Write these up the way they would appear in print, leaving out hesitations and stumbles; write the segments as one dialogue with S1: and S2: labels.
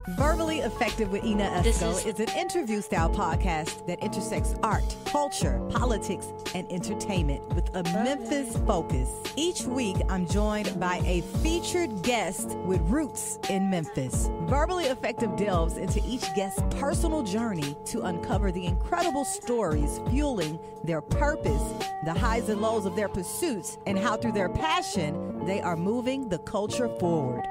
S1: Verbally Effective with Ina Esco is an interview-style podcast that intersects art, culture, politics, and entertainment with a Memphis focus. Each week, I'm joined by a featured guest with roots in Memphis. Verbally Effective delves into each guest's personal journey to uncover the incredible stories fueling their purpose, the highs and lows of their pursuits, and how through their passion, they are moving the culture forward.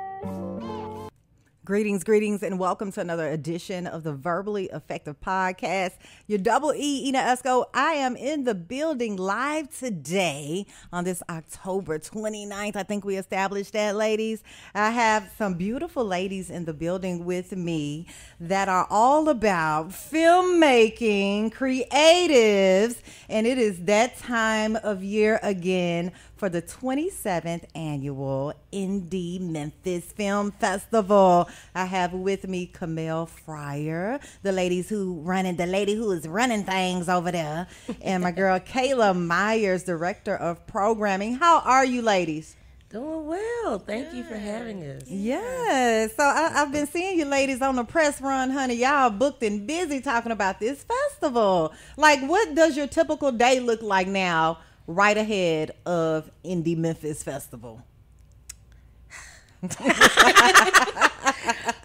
S1: Greetings, and welcome to another edition of the Verbally Effective Podcast. Your double E, Ina Esco. I am in the building live today on this October 29th. I think we established that, ladies. I have some beautiful ladies in the building with me that are all about filmmaking, creatives, and it is that time of year again for the 27th annual Indie Memphis Film Festival. I have with me Kimel Fryer, the lady who is running things over there, and my girl Kayla Myers, director of programming. How are you, ladies?
S2: Doing well. Thank you for having us.
S1: Yes. So I've been seeing you ladies on the press run, honey. Y'all booked and busy talking about this festival. Like, what does your typical day look like now, right ahead of Indie Memphis Festival?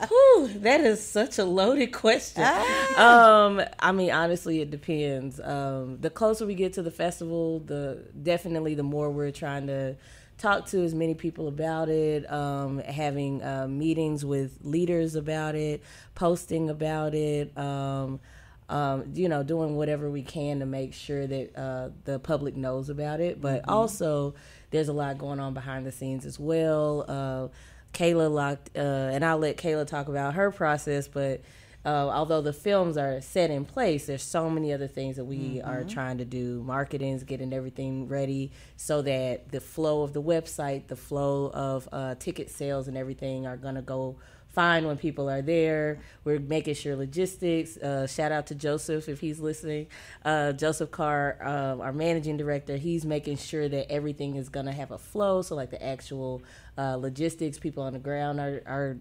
S2: Whew, that is such a loaded question. I mean, honestly, it depends. The closer we get to the festival, definitely the more we're trying to talk to as many people about it, having meetings with leaders about it, posting about it, doing whatever we can to make sure that the public knows about it. But also, there's a lot going on behind the scenes as well. Kayla and I'll let Kayla talk about her process, but although the films are set in place, there's so many other things that we are trying to do. Marketing's getting everything ready so that the flow of the website, the flow of ticket sales and everything are going to go fine when people are there. We're making sure logistics. Shout out to Joseph if he's listening. Joseph Carr, our managing director, he's making sure that everything is going to have a flow. So like the actual logistics, people on the ground are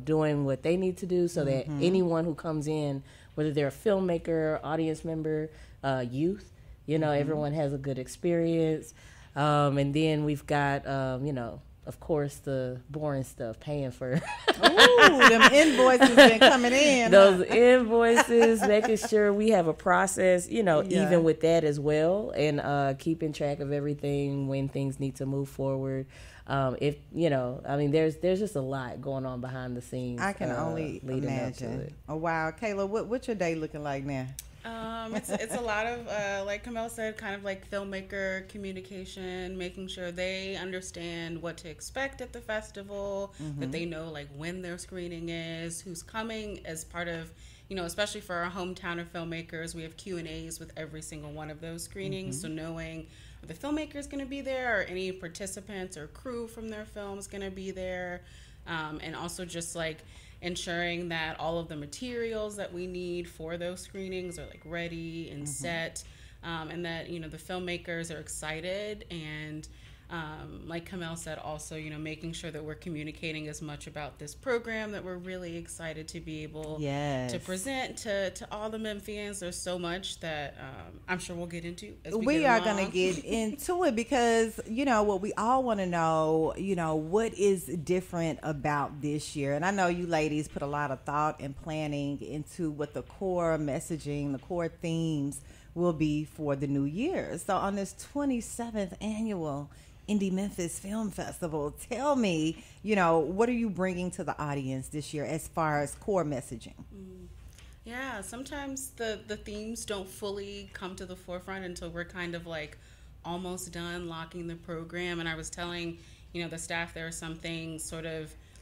S2: doing what they need to do so that anyone who comes in, whether they're a filmmaker, audience member, youth, everyone has a good experience. And then we've got, of course, the boring stuff, paying for.
S1: Ooh, them invoices been coming in.
S2: Those invoices, making sure we have a process, even with that as well, and keeping track of everything when things need to move forward. There's just a lot going on behind the scenes.
S1: I can only imagine. Oh, wow. Kayla, what's your day looking like now?
S3: It's a lot of, like Kimel said, kind of like filmmaker communication, making sure they understand what to expect at the festival, that they know like when their screening is, who's coming as part of, especially for our hometown of filmmakers, we have Q&As with every single one of those screenings. So knowing are the filmmakers going to be there, or any participants or crew from their films going to be there, and also just like ensuring that all of the materials that we need for those screenings are like ready and set, and that the filmmakers are excited, and like Kimel said, also making sure that we're communicating as much about this program that we're really excited to be able to present to all the Memphians. There's so much that I'm sure we'll get into as we
S1: are going to get into it, because what we all want to know, what is different about this year. And I know you ladies put a lot of thought and planning into what the core messaging, the core themes will be for the new year. So on this 27th annual Indie Memphis Film Festival, tell me, what are you bringing to the audience this year as far as core messaging?
S3: Yeah, sometimes the themes don't fully come to the forefront until we're kind of like almost done locking the program. And I was telling, the staff, there are some things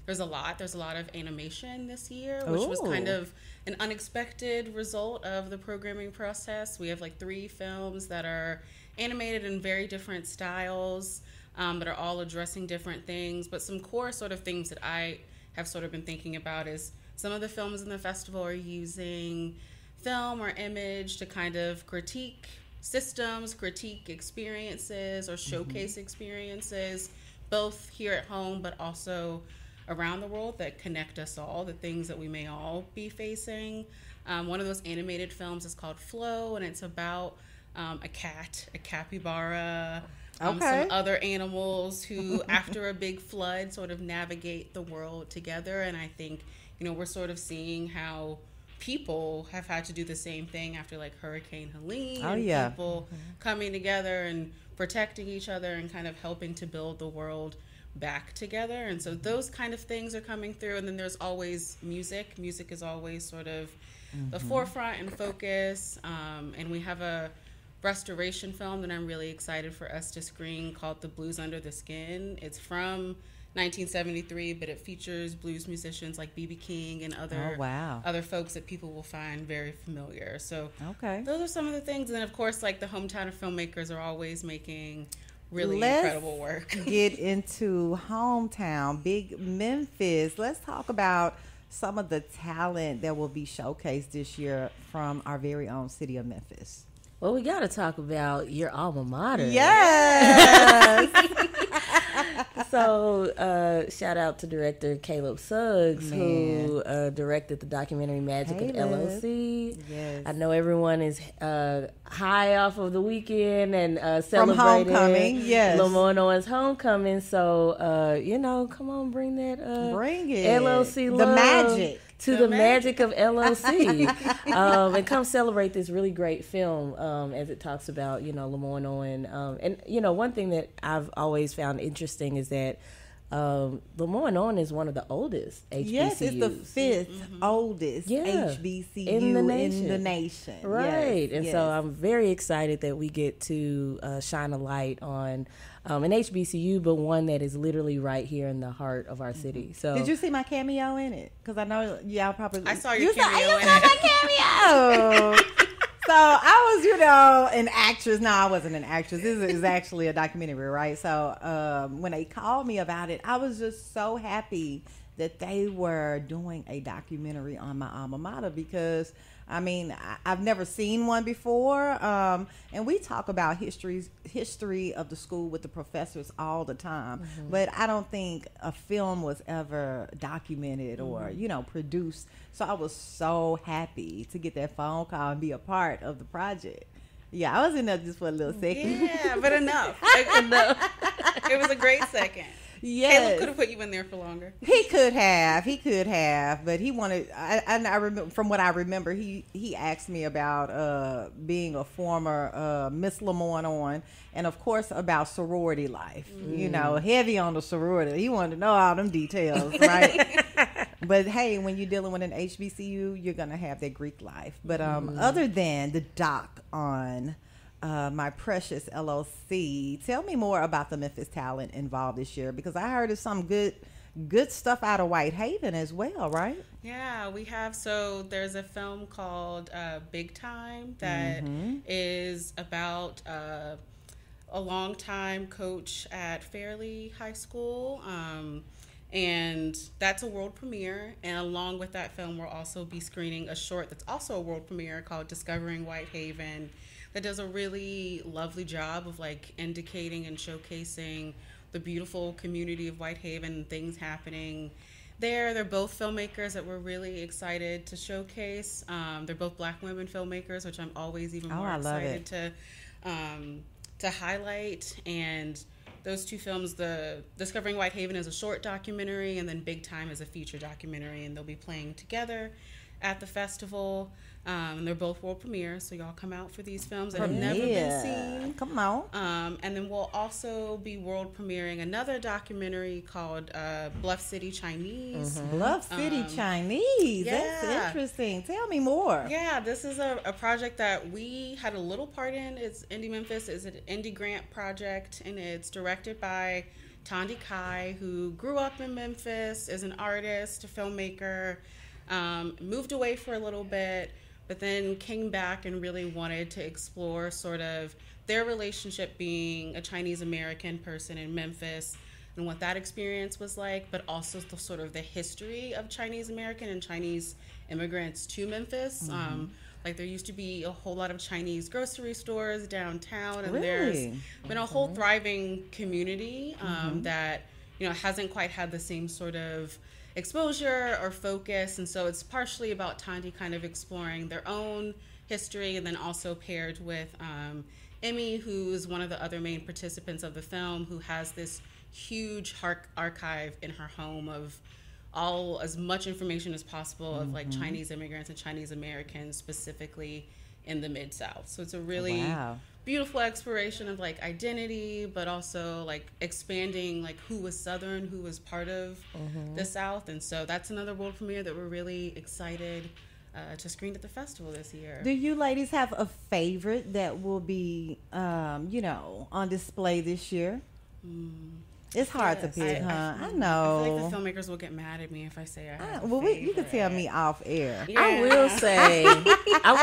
S3: there's a lot of animation this year, which was kind of an unexpected result of the programming process. We have like 3 films that are animated in very different styles, that are all addressing different things. But some core sort of things that I have sort of been thinking about is some of the films in the festival are using film or image to kind of critique systems, critique experiences, or showcase experiences, both here at home, but also around the world that connect us all, the things that we may all be facing. One of those animated films is called Flow, and it's about a cat, a capybara, some other animals who, after a big flood, sort of navigate the world together. And I think, we're sort of seeing how people have had to do the same thing after like Hurricane Helene. People coming together and protecting each other and kind of helping to build the world back together. And so those kind of things are coming through. And then there's always music. Music is always sort of the forefront and focus. And we have a restoration film that I'm really excited for us to screen called The Blues Under the Skin. It's from 1973, but it features blues musicians like B.B. King and other folks that people will find very familiar. So those are some of the things. And then, of course, like the hometown of filmmakers are always making really incredible work.
S1: Get into hometown, Big Memphis. Let's talk about some of the talent that will be showcased this year from our very own city of Memphis.
S2: Well, we got to talk about your alma mater.
S1: Yes.
S2: So, shout out to director Caleb Suggs, who directed the documentary Magic of LOC. Yes. I know everyone is high off of the weekend and celebrating Lamont Owens' homecoming. So, come on, bring that
S1: bring it.
S2: LOC love.
S1: The magic.
S2: To the magic of LOC. And come celebrate this really great film as it talks about, Lamont Owen. And, one thing that I've always found interesting is that Lamont Owen is one of the oldest HBCUs.
S1: Yes, it's the fifth oldest HBCU in the nation.
S2: Right. And so I'm very excited that we get to shine a light on an HBCU, but one that is literally right here in the heart of our city. So,
S1: did you see my cameo in it? Because I know y'all probably.
S3: I saw your cameo in it.
S1: My cameo. So I was, an actress. No, I wasn't an actress. This is actually a documentary, right? So when they called me about it, I was just so happy that they were doing a documentary on my alma mater because, I've never seen one before. And we talk about history of the school with the professors all the time. Mm-hmm. But I don't think a film was ever documented or, produced. So I was so happy to get that phone call and be a part of the project. Yeah, I was in there just for a little second.
S3: Yeah, but enough. It was a great second.
S1: Yes.
S3: Caleb could have put you in there for longer.
S1: He could have, but he wanted. I remember from what I remember, he asked me about being a former Miss Lamont on, and of course about sorority life. Heavy on the sorority. He wanted to know all them details, right? But hey, when you're dealing with an HBCU, you're gonna have that Greek life. But other than the doc on my precious LOC, tell me more about the Memphis talent involved this year, because I heard of some good stuff out of Whitehaven as well, right?
S3: Yeah, we have. So there's a film called Big Time that is about a longtime coach at Fairleigh High School. And that's a world premiere. And along with that film, we'll also be screening a short that's also a world premiere called Discovering Whitehaven, that does a really lovely job of like indicating and showcasing the beautiful community of Whitehaven and things happening there. They're both filmmakers that we're really excited to showcase. They're both Black women filmmakers, which I'm always even more excited to highlight. And those two films, the Discovering Whitehaven is a short documentary, and then Big Time is a feature documentary, and they'll be playing together at the festival. And they're both world premieres, so y'all come out for these films that have never been seen.
S1: Come on.
S3: And then we'll also be world premiering another documentary called Bluff City Chinese.
S1: Bluff City Chinese.
S3: Yeah.
S1: That's interesting. Tell me more.
S3: Yeah, this is a project that we had a little part in. It's Indie Memphis. It's an indie grant project, and it's directed by Tondi Kai, who grew up in Memphis, is an artist, a filmmaker, moved away for a little bit, but then came back and really wanted to explore sort of their relationship being a Chinese American person in Memphis and what that experience was like, but also the sort of the history of Chinese American and Chinese immigrants to Memphis. Like there used to be a whole lot of Chinese grocery stores downtown, and there's been a whole thriving community that hasn't quite had the same sort of exposure or focus. And so it's partially about Tandy kind of exploring their own history, and then also paired with Emmy, who's one of the other main participants of the film, who has this huge archive in her home of as much information as possible of like Chinese immigrants and Chinese Americans, specifically in the Mid-South. So it's a really beautiful exploration of like identity, but also like expanding like who was Southern, who was part of the South. And so that's another world premiere that we're really excited to screen at the festival this year.
S1: Do you ladies have a favorite that will be, on display this year? It's hard to pick, huh? I know.
S3: I feel like the filmmakers will get mad at me if I say I have a
S1: well,
S3: favorite.
S1: you can tell me off air.
S2: Yeah. I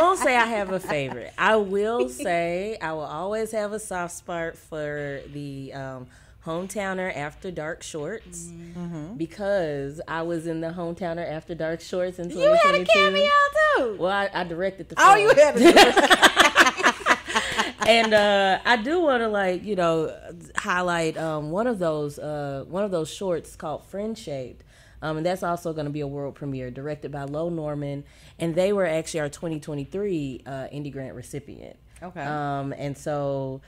S2: won't say I have a favorite. I will say I will always have a soft spot for the Hometowner After Dark shorts, because I was in the Hometowner After Dark shorts in 2022.
S1: You had a cameo too.
S2: Well, I directed the film.
S1: Oh, you had a
S2: And I do want to highlight one of those shorts called Friend Shaped. And that's also going to be a world premiere, directed by Lo Norman, and they were actually our 2023 Indie Grant recipient. Okay. And so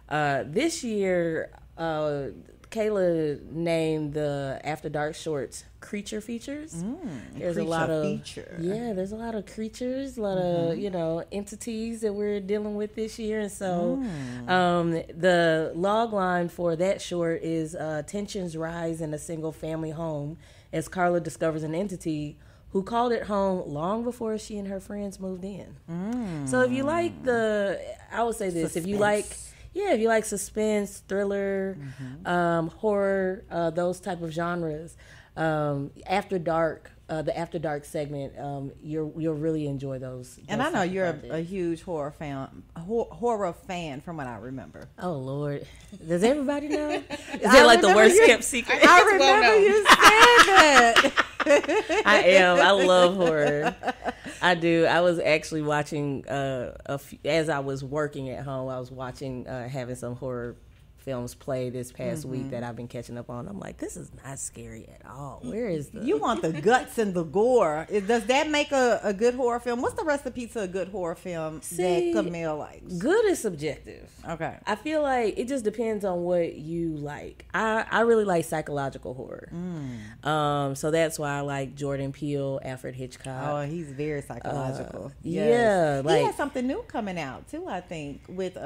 S2: this year, Kayla named the After Dark shorts Creature Features. There's a lot of there's a lot of creatures, a lot of entities that we're dealing with this year, and so the log line for that short is tensions rise in a single family home as Carla discovers an entity who called it home long before she and her friends moved in. So if you like I would say this, if you like suspense, thriller, horror, those type of genres, After Dark, the After Dark segment, you'll really enjoy those.
S1: And I know you're a huge horror fan from what I remember.
S2: Oh Lord, does everybody know? Is that like the worst kept secret?
S1: I remember you said that.
S2: I am. I love horror. I do. I was actually watching as I was working at home. I was watching having some horror films play this past week that I've been catching up on. I'm like, this is not scary at all. Where is the...
S1: You want the guts and the gore. Does that make a good horror film? What's the recipe to a good horror film that Kimel likes?
S2: Good is subjective.
S1: Okay.
S2: I feel like it just depends on what you like. I really like psychological horror. So that's why I like Jordan Peele, Alfred Hitchcock.
S1: Oh, he's very psychological.
S2: Yeah.
S1: He has something new coming out too, I think, with...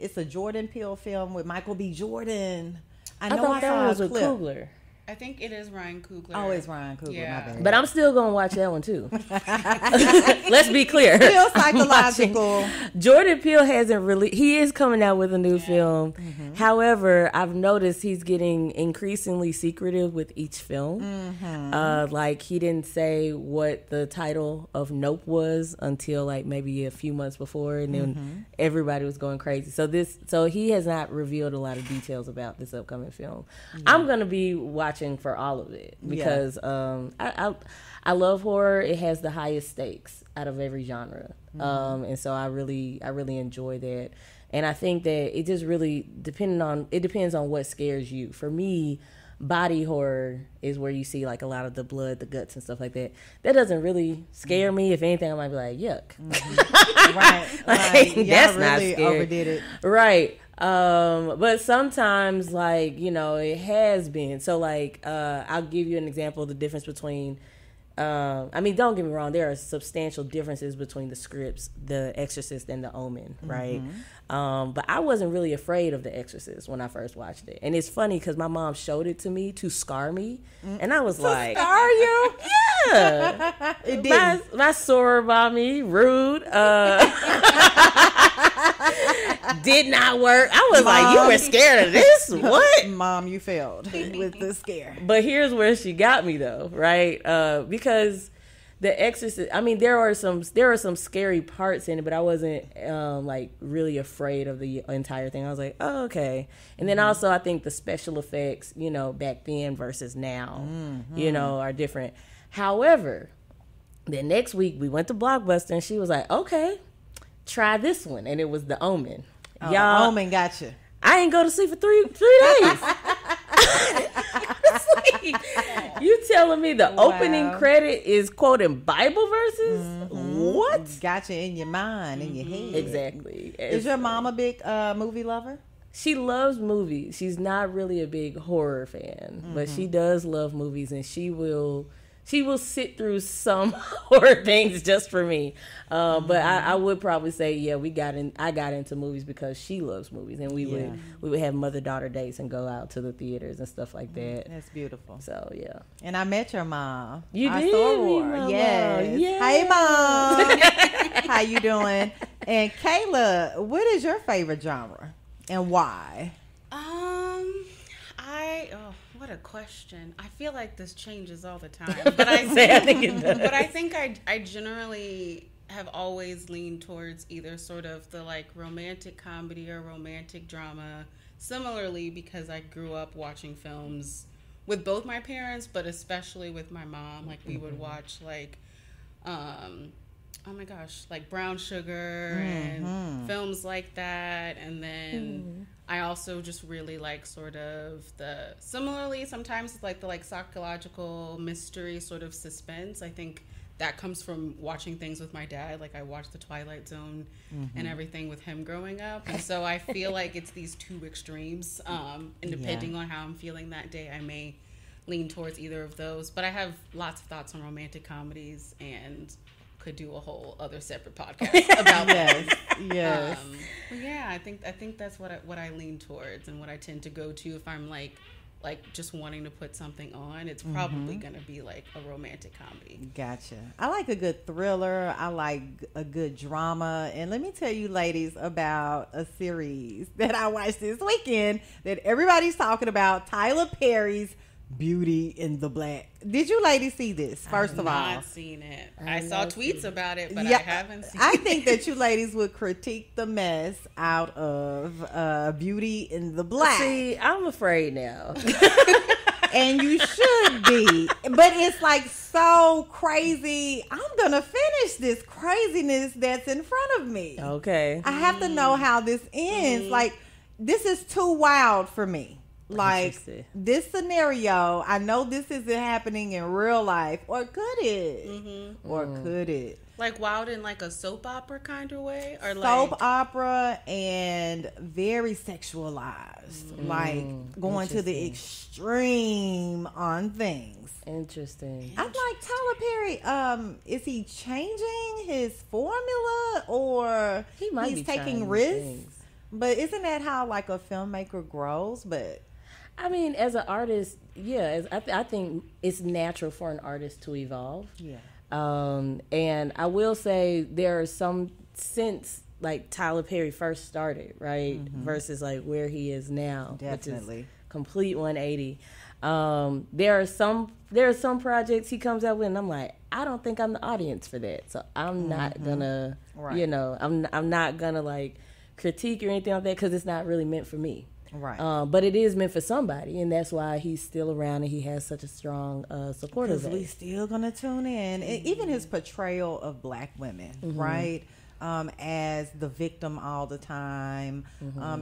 S1: It's a Jordan Peele film with Michael B. Jordan. I
S2: thought that was with Coogler.
S3: I think it is Ryan Coogler.
S1: Oh, it's Ryan Coogler.
S3: Yeah.
S1: My bad.
S2: But I'm still going to watch that one too. Let's be clear.
S1: Still psychological.
S2: Jordan Peele he is coming out with a new film. However, I've noticed he's getting increasingly secretive with each film. Like he didn't say what the title of Nope was until like maybe a few months before, and then everybody was going crazy. So he has not revealed a lot of details about this upcoming film. I'm going to be watching for all of it because I love horror. It has the highest stakes out of every genre, and so I really enjoy that. And I think that it just really depends on what scares you. For me, body horror is where you see like a lot of the blood, the guts, and stuff like that. That doesn't really scare me. If anything, I might be like, yuck.
S1: Right.
S2: That's
S1: really
S2: not scary.
S1: Overdid it.
S2: Right. But sometimes, like, it has been. So, like, I'll give you an example of the difference between, don't get me wrong, there are substantial differences between the scripts, The Exorcist and The Omen, right? But I wasn't really afraid of The Exorcist when I first watched it. And it's funny because my mom showed it to me to scar me. And I was like...
S1: Scar you?
S2: Yeah.
S1: It did.
S2: My soror mommy, rude. Did not work. I was like, you were scared of this? What?
S1: Mom, you failed with the scare.
S2: But here's where she got me though, right? Because The Exorcist, there are some scary parts in it, but I wasn't like really afraid of the entire thing. I was like, oh, okay. And then also I think the special effects, back then versus now, are different. However, the next week we went to Blockbuster and she was like, okay, try this one. And it was The Omen.
S1: Oh, Y'all, The Omen got you.
S2: I ain't go to sleep for three days. You telling me the opening credit is quoting Bible verses? What?
S1: Got you in your mind, in your head.
S2: Exactly.
S1: Is your mom a big movie lover?
S2: She loves movies. She's not really a big horror fan, but she does love movies, and she will sit through some horror things just for me. But I would probably say, yeah, I got into movies because she loves movies, and we would have mother-daughter dates and go out to the theaters and stuff like that.
S1: That's beautiful.
S2: So yeah.
S1: And I met your mom.
S2: You
S1: Our
S2: did
S1: soror.
S2: meet my
S1: Yes.
S2: mom.
S1: Hey, mom. How you doing? And Kayla, what is your favorite genre and why?
S3: What a question. I feel like this changes all the time. But I think it does. But I think I generally have always leaned towards either sort of the like romantic comedy or romantic drama. Similarly, because I grew up watching films with both my parents, but especially with my mom. Like we would watch like oh my gosh, like Brown Sugar and films like that. And then I also just really like sort of similarly, sometimes it's like the like psychological mystery sort of suspense. I think that comes from watching things with my dad. Like I watched The Twilight Zone and everything with him growing up. And so I feel like it's these two extremes. And depending on how I'm feeling that day, I may lean towards either of those. But I have lots of thoughts on romantic comedies and could do a whole other separate podcast about that.
S1: Yes.
S3: But yeah, I think that's what I lean towards and what I tend to go to if I'm like just wanting to put something on. It's probably gonna be like a romantic comedy.
S1: Gotcha. I like a good thriller. I like a good drama. And let me tell you, ladies, about a series that I watched this weekend that everybody's talking about. Tyler Perry's Beauty in the Black. Did you ladies see this? First of all,
S3: I have not seen it. I saw tweets about it, but
S1: yeah,
S3: I haven't seen
S1: I
S3: it.
S1: think that you ladies would critique the mess out of Beauty in the Black.
S2: See, I'm afraid now.
S1: And you should be. But it's like so crazy. I'm going to finish this craziness that's in front of me.
S2: Okay.
S1: I have to know how this ends. Like, this is too wild for me. Like, this scenario, I know this isn't happening in real life. Or could it? Or could it?
S3: Like wild in like a soap opera kind of way? Or
S1: Soap opera and very sexualized. Like, going to the extreme on things.
S2: Interesting.
S1: I'm like, Tyler Perry, is he changing his formula or
S2: He might
S1: he's
S2: be
S1: taking
S2: trying
S1: risks?
S2: things.
S1: But isn't that how like a filmmaker grows? But
S2: I mean, as an artist, yeah, I think it's natural for an artist to evolve.
S1: yeah.
S2: And I will say there are some, since like Tyler Perry first started, right, versus like where he is now,
S1: Definitely.
S2: which is complete 180. There are some projects he comes out with, and I'm like, I don't think I'm the audience for that, so I'm not gonna, you know, I'm not gonna like critique or anything like that because it's not really meant for me.
S1: Right.
S2: But it is meant for somebody, and that's why he's still around and he has such a strong supporter
S1: Because we
S2: base.
S1: still gonna tune in. And even his portrayal of black women, right? As the victim all the time,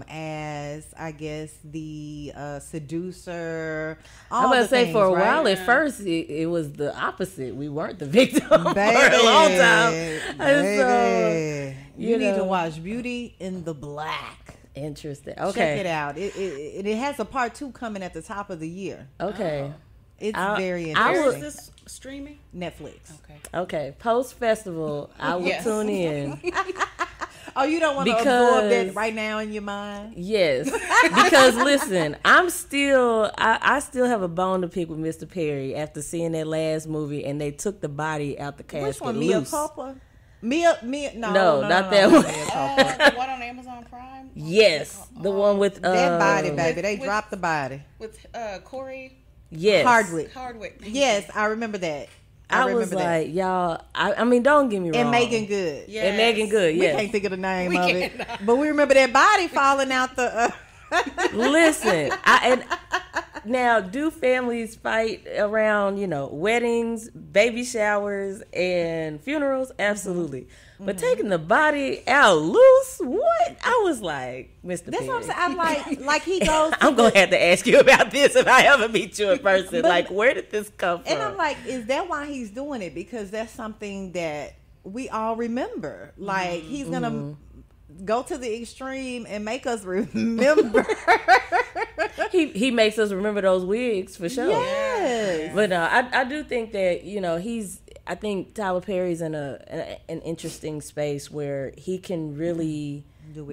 S1: as I guess the seducer.
S2: I'm going to say for a while at first it was the opposite. We weren't the victim for a long time. And so,
S1: you need to watch Beauty in the Black.
S2: Interesting. Okay.
S1: Check it out. It has a part 2 coming at the top of the year.
S2: Okay.
S1: It's very
S3: Where
S1: interesting.
S3: is this streaming?
S1: Netflix.
S3: Okay.
S2: Okay. Post festival, I will tune in.
S1: Oh, you don't want to absorb that right now in your mind?
S2: Yes. Because listen, I still have a bone to pick with Mr. Perry after seeing that last movie and they took the body out the casket.
S1: Which one?
S2: loose.
S1: Mia Culpa? Mia
S2: No, not that one.
S3: The one on Amazon Prime?
S2: Yes. The one with
S1: that body, baby. They dropped the body.
S3: With Corey
S2: Yes.
S3: Hardwick.
S1: Yes, I remember that.
S2: I was like, y'all, I mean, don't get me wrong.
S1: And Megan Good.
S3: Yes.
S2: And Megan Good,
S1: We
S2: yes.
S1: can't think of the name of it. But we remember that body falling out the...
S2: Listen, Now, do families fight around, weddings, baby showers, and funerals? Absolutely. But taking the body out loose, what? I was like, Mr.
S1: That's
S2: Perry.
S1: what I'm saying. I'm like he goes.
S2: I'm going to have to ask you about this if I ever meet you in person. Like, where did this come from?
S1: And I'm like, is that why he's doing it? Because that's something that we all remember. Like, he's going to go to the extreme and make us remember.
S2: He makes us remember those wigs for sure.
S1: Yes.
S2: But I do think that I think Tyler Perry's in an interesting space where he can really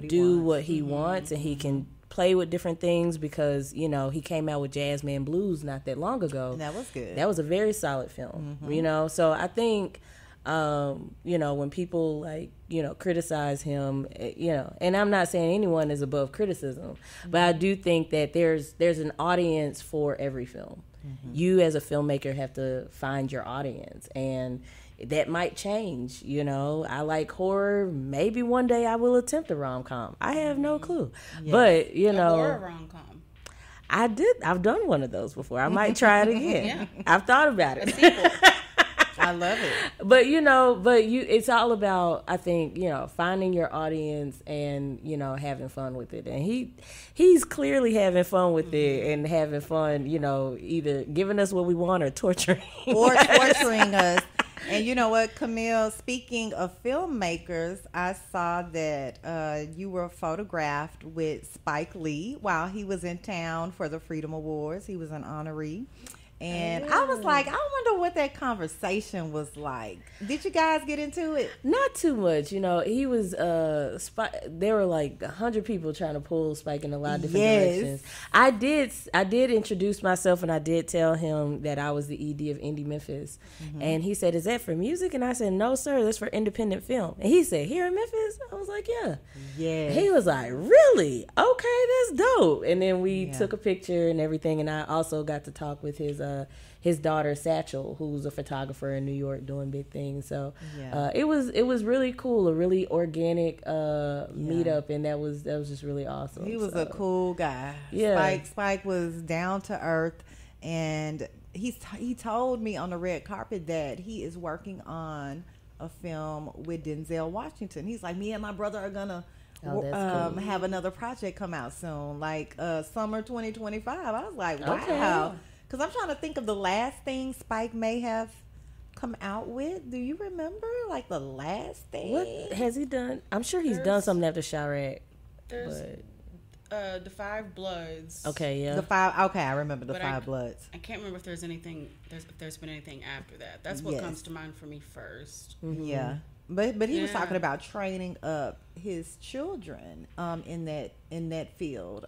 S2: do what he wants, and he can play with different things because he came out with Jazzman Blues not that long ago.
S1: And that was good.
S2: That was a very solid film. So I think when people criticize him, and I'm not saying anyone is above criticism, but I do think that there's an audience for every film. You as a filmmaker have to find your audience, and that might change. I like horror. Maybe one day I will attempt a rom-com. I have no clue. Yes. But
S3: a horror rom-com.
S2: I've done one of those before. I might try it again.
S3: Yeah.
S2: I've thought about it.
S1: I love it.
S2: But it's all about, I think, finding your audience and, having fun with it. And he's clearly having fun with it and having fun, either giving us what we want or torturing
S1: us. And you know what, Kimel, speaking of filmmakers, I saw that you were photographed with Spike Lee while he was in town for the Freedom Awards. He was an honoree. And I was like, I wonder what that conversation was like. Did you guys get into it?
S2: Not too much. He was, there were like 100 people trying to pull Spike in a lot of different directions. I did introduce myself, and I did tell him that I was the ED of Indie Memphis. And he said, is that for music? And I said, no, sir, that's for independent film. And he said, here in Memphis? I was like, yeah.
S1: Yeah.
S2: He was like, really? Okay, that's dope. And then we took a picture and everything, and I also got to talk with his daughter Satchel, who's a photographer in New York doing big things. So it was really cool, a really organic meetup, and that was just really awesome.
S1: He was a cool guy. Yeah, Spike was down to earth, and he told me on the red carpet that he is working on a film with Denzel Washington. He's like, me and my brother are gonna cool. Have another project come out soon, like summer 2025. I was like, wow. Okay. Because I'm trying to think of the last thing Spike may have come out with. Do you remember, like, the last thing?
S2: What has he done? I'm sure he's done something after Chirac.
S3: There's the Five Bloods.
S2: Okay, yeah.
S1: Okay, I remember the Five Bloods.
S3: I can't remember if there's been anything after that. That's what comes to mind for me first.
S1: Yeah. But he was talking about training up his children in that field.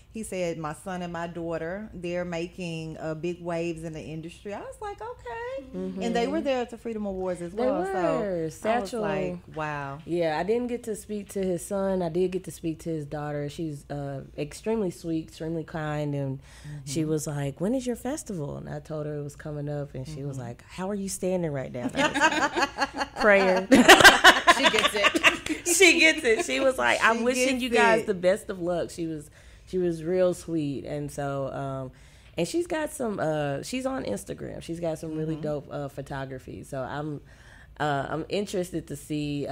S1: He said, my son and my daughter, they're making big waves in the industry. I was like, okay. And they were there at the Freedom Awards as well.
S2: They were.
S1: So Satchel, I was like, wow.
S2: Yeah, I didn't get to speak to his son. I did get to speak to his daughter. She's extremely sweet, extremely kind. And she was like, when is your festival? And I told her it was coming up. And she was like, how are you standing right now? Prayer.
S3: She gets it.
S2: She gets it. She was like, I'm wishing you guys the best of luck. She was real sweet. And so and she's got some she's on Instagram. She's got some really dope photography. So I'm interested to see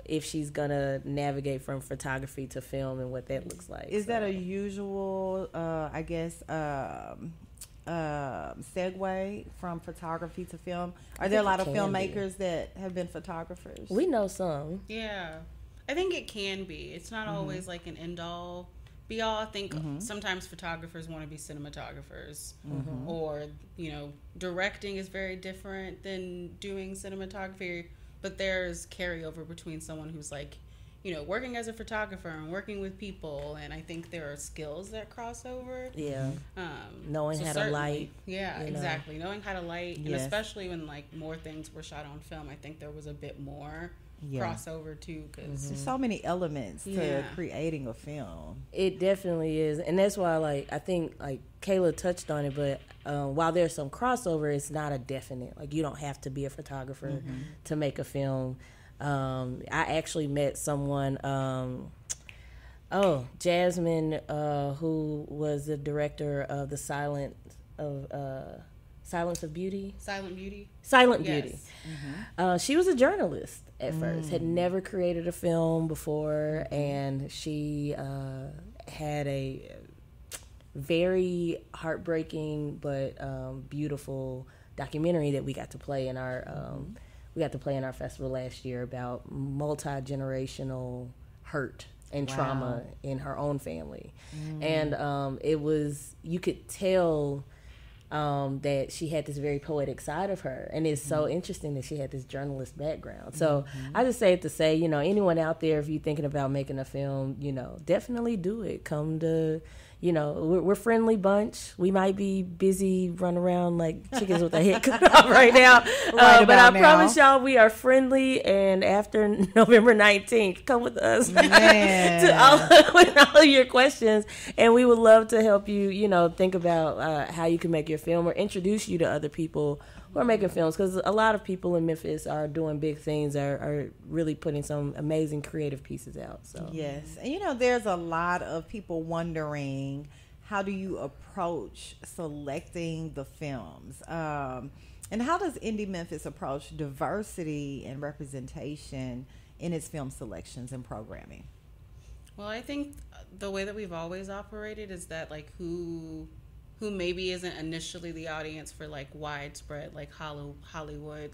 S2: if she's gonna navigate from photography to film and what that looks like.
S1: Is that a usual I guess segue from photography to film? Are there a lot of filmmakers that have been photographers?
S2: We know some.
S3: Yeah, I think it can be. It's not always like an end all be all. I think sometimes photographers want to be cinematographers, or directing is very different than doing cinematography. But there's carryover between someone who's like, working as a photographer and working with people, and I think there are skills that cross over.
S2: Yeah. Knowing how to light.
S3: Yeah, exactly. Knowing how to light, and especially when like more things were shot on film, I think there was a bit more crossover too, because
S1: there's so many elements to creating a film.
S2: It definitely is, and that's why I think Kayla touched on it, but while there's some crossover, it's not a definite. Like, you don't have to be a photographer to make a film. I actually met someone Oh, Jasmine, who was the director of the Silence of Beauty.
S3: Silent Beauty.
S2: Silent
S3: Yes.
S2: Beauty. She was a journalist at first, had never created a film before, and she had a very heartbreaking but beautiful documentary that we got to play in our festival last year about multi-generational hurt and trauma in her own family. And it was, you could tell that she had this very poetic side of her, and it's so interesting that she had this journalist background. So I just say it to say, anyone out there, if you're thinking about making a film, definitely do it. Come to, we're friendly bunch. We might be busy running around like chickens with their head cut off right now, but I promise y'all we are friendly. And after November 19th, come with us with all of your questions, and we would love to help you. Think about how you can make your film or introduce you to other people who are making films, because a lot of people in Memphis are doing big things, are really putting some amazing creative pieces out. So
S1: yes, and there's a lot of people wondering, how do you approach selecting the films, and how does Indie Memphis approach diversity and representation in its film selections and programming?
S3: Well, I think the way that we've always operated is that who maybe isn't initially the audience for widespread Hollywood,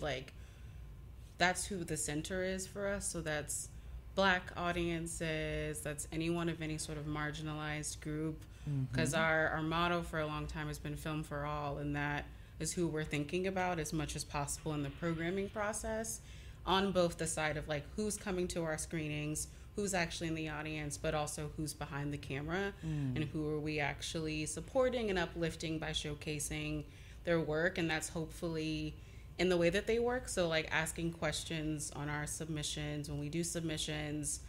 S3: that's who the center is for us. So that's Black audiences, that's anyone of any sort of marginalized group, because our motto for a long time has been film for all, and that is who we're thinking about as much as possible in the programming process, on both the side of who's coming to our screenings, who's actually in the audience, but also who's behind the camera, and who are we actually supporting and uplifting by showcasing their work. And that's hopefully in the way that they work. So asking questions on our submissions, when we do submissions,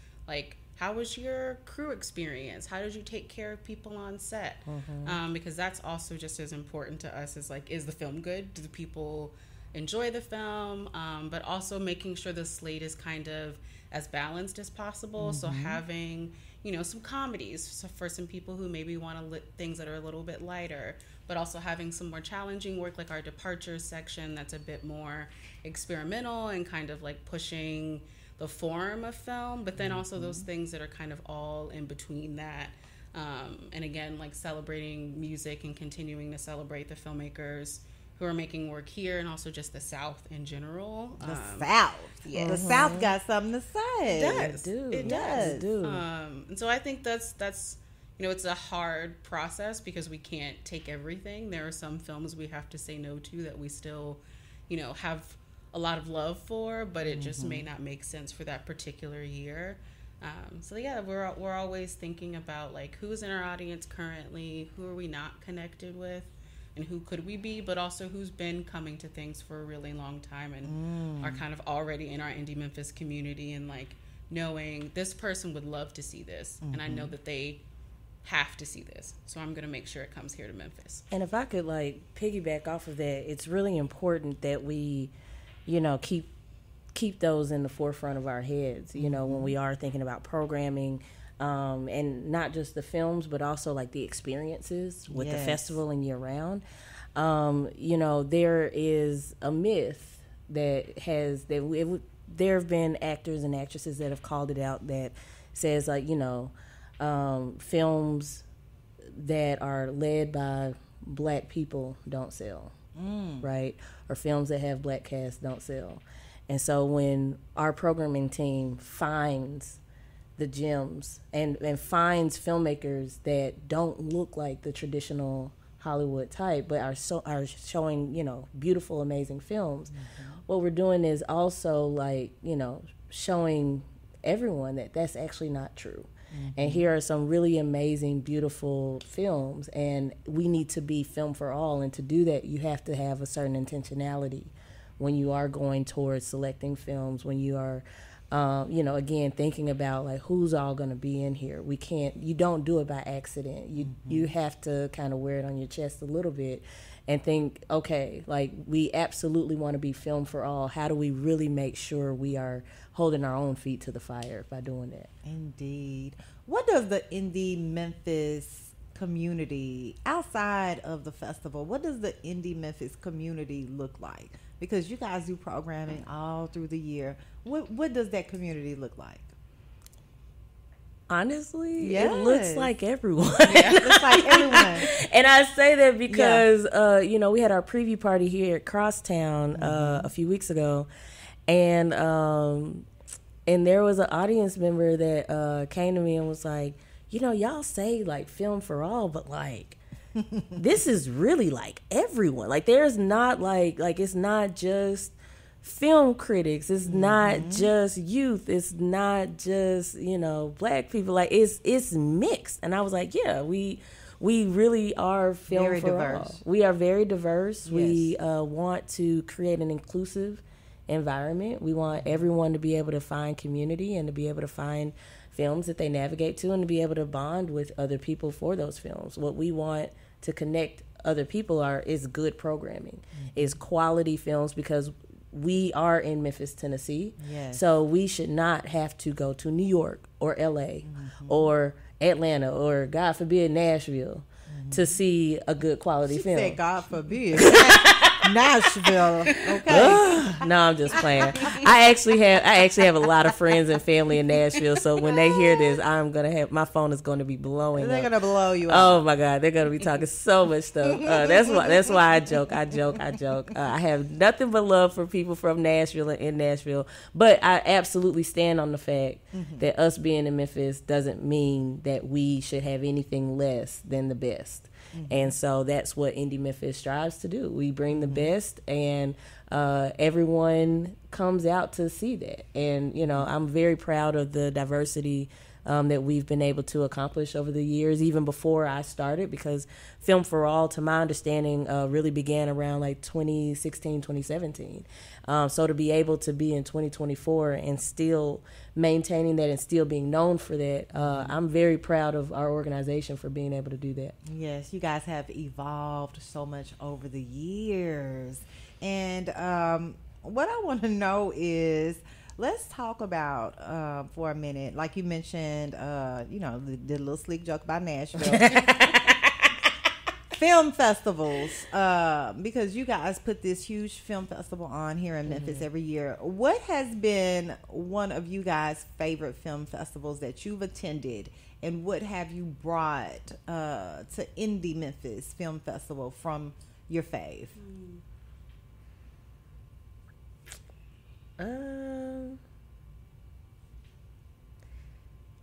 S3: how was your crew experience? How did you take care of people on set? Because that's also just as important to us as is the film good? Do the people enjoy the film? But also making sure the slate is kind of as balanced as possible. So having, some comedies for some people who maybe want things that are a little bit lighter, but also having some more challenging work, like our departures section, that's a bit more experimental and kind of pushing the form of film, but then also those things that are kind of all in between that. And again, celebrating music and continuing to celebrate the filmmakers who are making work here, and also just the South in general.
S1: The South. Yes. The South got something to say.
S3: It does.
S1: It does.
S3: And so I think that's it's a hard process because we can't take everything. There are some films we have to say no to that we still, have a lot of love for, but it just may not make sense for that particular year. So yeah, we're always thinking about who's in our audience currently, who are we not connected with, and who could we be, but also who's been coming to things for a really long time and are kind of already in our Indie Memphis community, and knowing this person would love to see this, and I know that they have to see this, so I'm going to make sure it comes here to Memphis.
S2: And if I could piggyback off of that, it's really important that we, keep those in the forefront of our heads, when we are thinking about programming, and not just the films, but also the experiences with the festival and year round. There is a myth that there have been actors and actresses that have called it out that says films that are led by Black people don't sell, right? Or films that have Black casts don't sell. And so when our programming team finds the gems and finds filmmakers that don't look like the traditional Hollywood type, but are showing beautiful, amazing films, what we're doing is also showing everyone that that's actually not true. And here are some really amazing, beautiful films, and we need to be film for all. And to do that, you have to have a certain intentionality when you are going towards selecting films, when you are, again, thinking about who's all going to be in here. You don't do it by accident. You have to kind of wear it on your chest a little bit and think, okay, like we absolutely want to be film for all. How do we really make sure we are holding our own feet to the fire by doing that?
S1: Indeed. What does the Indie Memphis community outside of the festival, what does the Indie Memphis community look like? Because you guys do programming all through the year. What does that community look like?
S2: Honestly,
S1: yes.
S2: It looks like everyone.
S1: Yeah, it looks like everyone.
S2: And I say that because, we had our preview party here at Crosstown a few weeks ago. And there was an audience member that came to me and was like, y'all say like film for all, but like this is really like everyone. Like there's not like it's not just film critics. It's not just youth. It's not just, black people. Like it's mixed. And I was like, yeah, we really are film very for diverse. All. We are very diverse. Yes. We want to create an inclusive environment. We want everyone to be able to find community and to be able to find films that they navigate to and to be able to bond with other people for those films. What we want to connect other people is good programming, is quality films, because we are in Memphis, Tennessee. Yes. So we should not have to go to New York or LA or Atlanta or, God forbid, Nashville to see a good quality film.
S1: She said, God forbid. Nashville. Okay.
S2: No, I'm just playing. I actually have a lot of friends and family in Nashville, so when they hear this, my phone is going to be blowing
S1: They're
S2: up.
S1: going to blow you up.
S2: Oh my God, they're going to be talking so much stuff. That's why I joke. I have nothing but love for people from Nashville and in Nashville, but I absolutely stand on the fact that us being in Memphis doesn't mean that we should have anything less than the best. And so that's what Indie Memphis strives to do. We bring the best, and everyone comes out to see that. And, I'm very proud of the diversity that we've been able to accomplish over the years, even before I started, because Film for All, to my understanding, really began around like 2016, 2017. So to be able to be in 2024 and still maintaining that and still being known for that, I'm very proud of our organization for being able to do that.
S1: Yes, you guys have evolved so much over the years. And what I want to know is, let's talk about, for a minute, like you mentioned, the little sleek joke about Nashville. Film festivals, because you guys put this huge film festival on here in Memphis every year. What has been one of you guys' favorite film festivals that you've attended, and what have you brought to Indie Memphis Film Festival from your fave?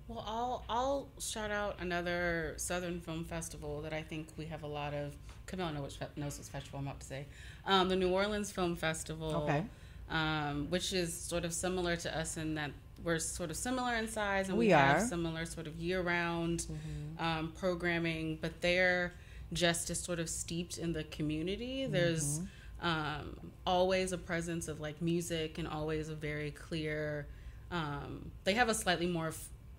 S3: Well, I'll shout out another Southern Film Festival that I think we have a lot of. Kimel knows which festival I'm about to say. The New Orleans Film Festival, which is sort of similar to us in that we're sort of similar in size, and we have similar sort of year-round programming, but they're just as sort of steeped in the community. There's always a presence of like music, and always a very clear. They have a slightly more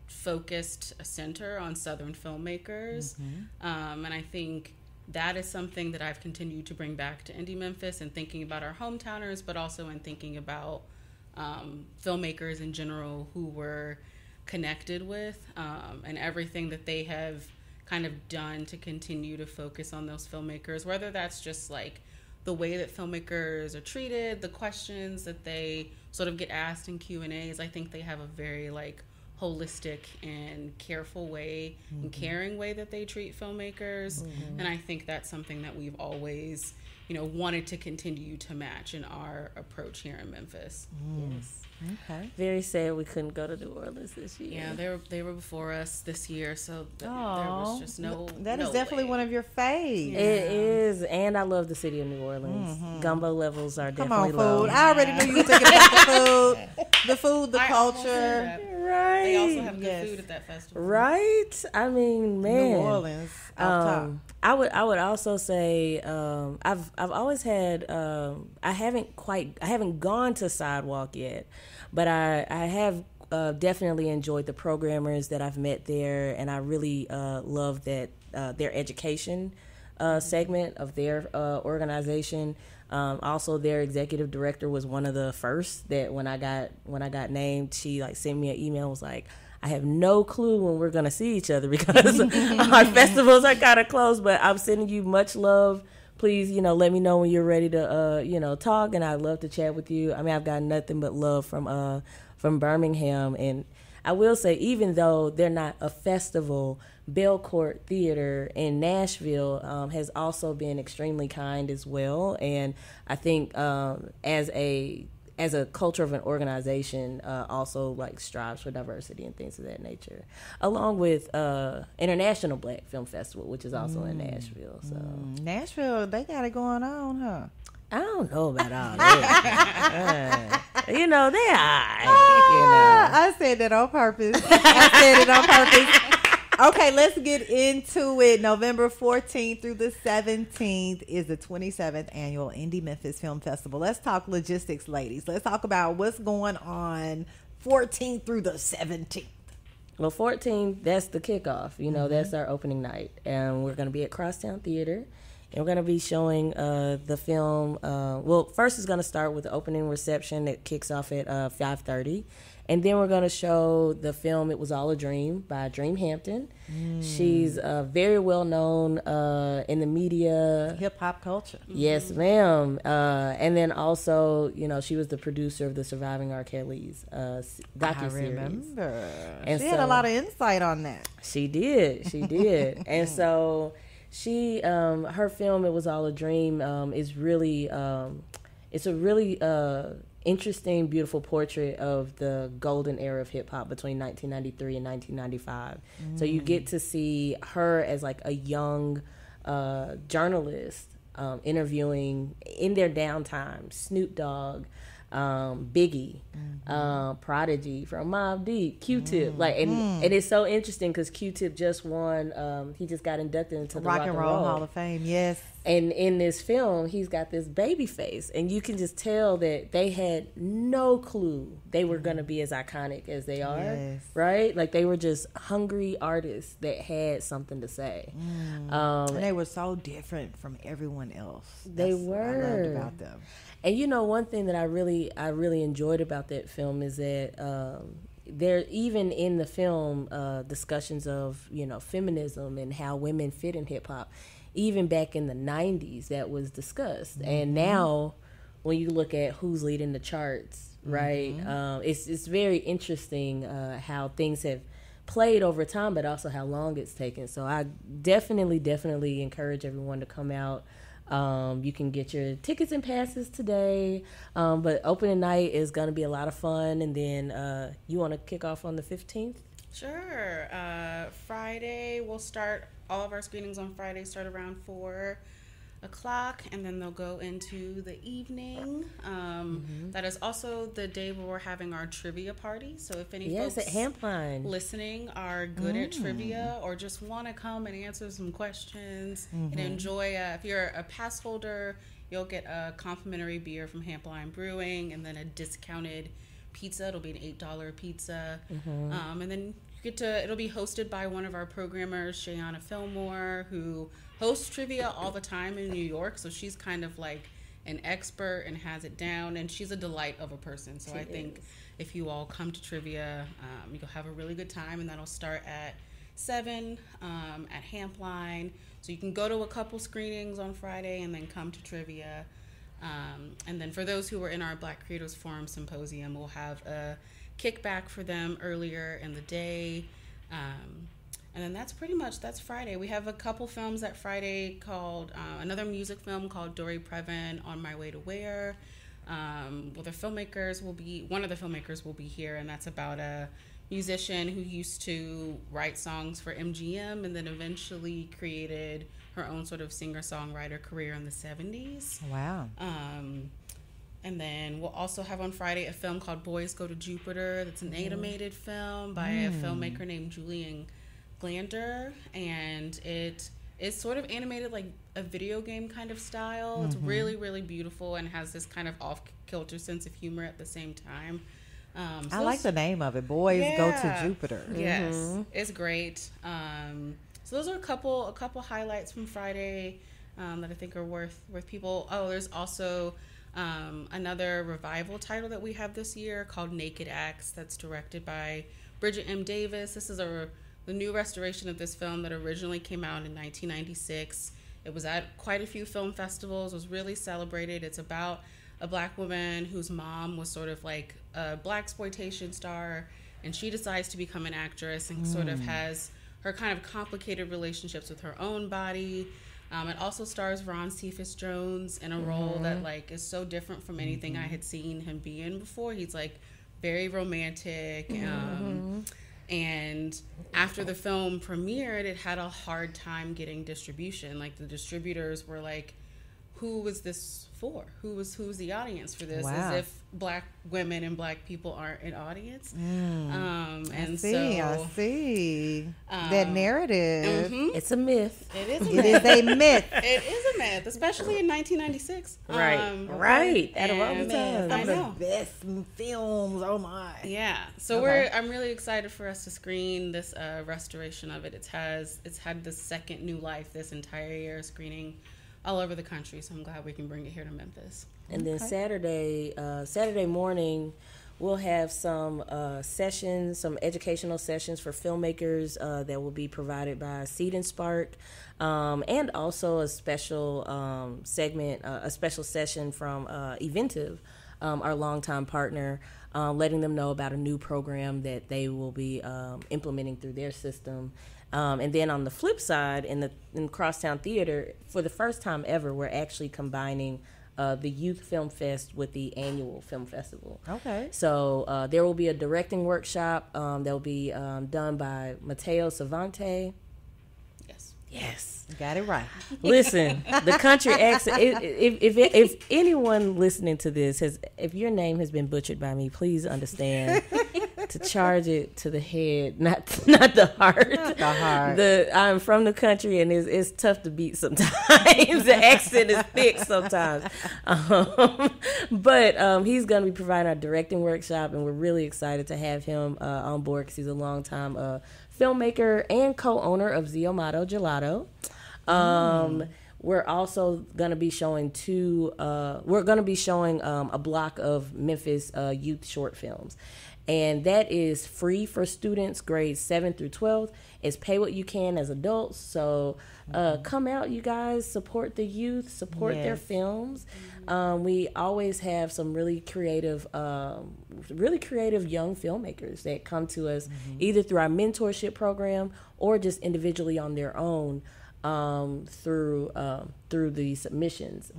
S3: focused center on Southern filmmakers, and I think that is something that I've continued to bring back to Indie Memphis, and thinking about our hometowners, but also in thinking about filmmakers in general who we're connected with, and everything that they have kind of done to continue to focus on those filmmakers, whether that's just like the way that filmmakers are treated, the questions that they sort of get asked in Q&As. I think they have a very like holistic and careful way and caring way that they treat filmmakers, and I think that's something that we've always wanted to continue to match in our approach here in Memphis.
S2: Yes. Okay. Very sad we couldn't go to New Orleans this year.
S3: Yeah, they were before us this year, so there was just no.
S1: That is definitely one of your faves.
S2: Yeah. It is, and I love the city of New Orleans. Gumbo levels are definitely low.
S1: Food. I already knew you were thinking about the food, the culture.
S2: Right.
S3: They also have good food at that festival.
S2: Right. I mean, man.
S1: New Orleans.
S2: I would also say I've always had I haven't gone to Sidewalk yet, but I have definitely enjoyed the programmers that I've met there, and I really love that their education segment of their organization. Also, their executive director was one of the first that when I got named, she like sent me an email, was like, I have no clue when we're gonna see each other because our festivals are kind of close, but I'm sending you much love. Please, let me know when you're ready to, talk, and I'd love to chat with you. I mean, I've got nothing but love from Birmingham, and I will say, even though they're not a festival, Belcourt Theater in Nashville has also been extremely kind as well, and I think as a culture of an organization, also like strives for diversity and things of that nature, along with International Black Film Festival, which is also in Nashville. So
S1: Nashville, they got it going on, huh?
S2: I don't know about all that. They are.
S1: I said that on purpose. I said it on purpose. Okay, let's get into it. November 14th through the 17th is the 27th annual Indie Memphis Film Festival. Let's talk logistics, ladies. Let's talk about what's going on 14th through the 17th.
S2: Well, 14th, that's the kickoff. That's our opening night. And we're going to be at Crosstown Theater. And we're going to be showing the film. First it's going to start with the opening reception that kicks off at 5:30. And then we're going to show the film It Was All a Dream by Dream Hampton. She's very well known in the media.
S1: Hip-hop culture.
S2: Yes, ma'am. And then also, she was the producer of the Surviving R. Kelly's docuseries.
S1: I remember.
S2: And
S1: she had a lot of insight on that.
S2: She did. And so she, her film It Was All a Dream is really, it's a really interesting, beautiful portrait of the golden era of hip hop between 1993 and 1995. So you get to see her as like a young journalist interviewing in their downtime Snoop Dogg, Biggie, Prodigy from Mobb Deep, Q-Tip, and it's so interesting because Q-Tip just won. He just got inducted into the
S1: Rock and Roll Hall of Fame. Yes.
S2: And in this film, he's got this baby face, and you can just tell that they had no clue they were going to be as iconic as they are. Yes. Right? Like they were just hungry artists that had something to say.
S1: And they were so different from everyone else.
S2: They were.
S1: What I loved about them.
S2: And one thing that I really enjoyed about that film is that there, even in the film, discussions of feminism and how women fit in hip hop. Even back in the 90s, that was discussed. And now, when you look at who's leading the charts, right, it's very interesting how things have played over time, but also how long it's taken. So I definitely encourage everyone to come out. You can get your tickets and passes today, but opening night is going to be a lot of fun. And then you want to kick off on the 15th?
S3: Sure. Friday, we'll start all of our screenings on Friday, start around 4 o'clock, and then they'll go into the evening. That is also the day where we're having our trivia party. So if any folks
S2: at Hampline
S3: listening are good at trivia or just want to come and answer some questions and enjoy, if you're a pass holder, you'll get a complimentary beer from Hampline Brewing and then a discounted pizza. It'll be an $8 pizza. And then it'll be hosted by one of our programmers, Shayana Fillmore, who hosts trivia all the time in New York. So she's kind of like an expert and has it down, and she's a delight of a person. So I think if you all come to trivia, you'll have a really good time, and that'll start at 7 at Hampline. So you can go to a couple screenings on Friday and then come to trivia. And then for those who were in our Black Creators Forum Symposium, we'll have a kickback for them earlier in the day. And then that's Friday. We have a couple films that Friday called, another music film called Dory Previn, On My Way to Where. One of the filmmakers will be here, and that's about a musician who used to write songs for MGM and then eventually created her own sort of singer-songwriter career in the 70s.
S1: Wow.
S3: And then we'll also have on Friday a film called Boys Go to Jupiter. That's an animated film by a filmmaker named Julian Glander. And it is sort of animated like a video game kind of style. It's really, really beautiful and has this kind of off-kilter sense of humor at the same time.
S1: I like the name of it, Boys Go to Jupiter.
S3: Yes, it's great. So those are a couple highlights from Friday that I think are worth people. Oh, there's also another revival title that we have this year called Naked Acts, that's directed by Bridget M. Davis. This is the new restoration of this film that originally came out in 1996. It was at quite a few film festivals, was really celebrated. It's about a Black woman whose mom was sort of like a Blaxploitation star, and she decides to become an actress and sort of has her kind of complicated relationships with her own body. It also stars Ron Cephas Jones in a role that like is so different from anything I had seen him be in before. He's like very romantic. And after the film premiered, it had a hard time getting distribution. Like the distributors were like, who was this for? Who's the audience for this?
S1: Wow.
S3: As if Black women and Black people aren't an audience. And
S1: I see. That narrative.
S2: It's a myth.
S3: It is a
S1: It
S3: myth.
S1: is a myth.
S3: It is a myth, especially in 1996.
S2: Right. Out of all the
S3: and
S2: time.
S3: I know.
S1: Best films. Oh my.
S3: Yeah. So
S1: Okay.
S3: I'm really excited for us to screen this restoration of it. It's had the second new life this entire year, screening all over the country. So I'm glad we can bring it here to Memphis.
S2: And then Saturday morning, we'll have some sessions, some educational sessions for filmmakers that will be provided by Seed and Spark, and also a special segment, a special session from Eventive, our longtime partner, letting them know about a new program that they will be implementing through their system. And then on the flip side, in Crosstown Theater, for the first time ever, we're actually combining the Youth Film Fest with the annual film festival.
S1: Okay.
S2: So there will be a directing workshop that will be done by Mateo Savante. Yes.
S1: Got it right.
S2: Listen, the country accent. If anyone listening to this if your name has been butchered by me, please understand to charge it to the head, not the heart.
S1: Not the heart.
S2: I'm from the country, and it's tough to beat sometimes. The accent is thick sometimes. But he's going to be providing our directing workshop, and we're really excited to have him on board because he's a longtime filmmaker and co-owner of Zio Mato Gelato. We're also going to be showing a block of Memphis youth short films. And that is free for students grades 7 through 12. It's pay what you can as adults. So come out, you guys, support the youth, support their films. We always have some really creative young filmmakers that come to us either through our mentorship program or just individually on their own through the submissions.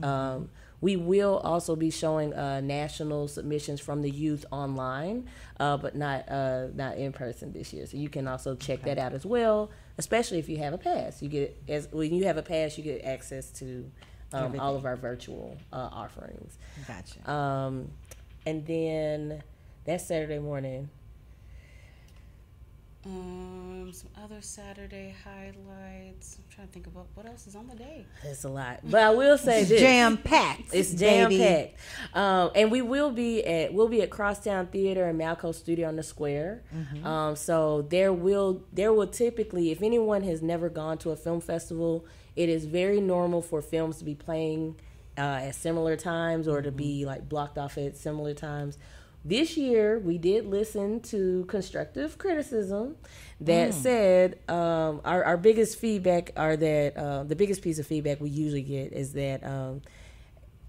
S2: We will also be showing national submissions from the youth online, but not in person this year. So you can also check that out as well, especially if you have a pass. When you have a pass, you get access to all of our virtual offerings.
S1: Gotcha.
S2: And then that's Saturday morning.
S3: Some other Saturday highlights. I'm trying to think about what else is on the day.
S2: It's a lot, but I will say this:
S1: jam-packed.
S2: It's jam-packed, and we'll be at Crosstown Theater and Malco Studio on the Square. So there will typically, if anyone has never gone to a film festival, it is very normal for films to be playing at similar times or to be like blocked off at similar times. This year, we did listen to constructive criticism that said our biggest feedback the biggest piece of feedback we usually get is that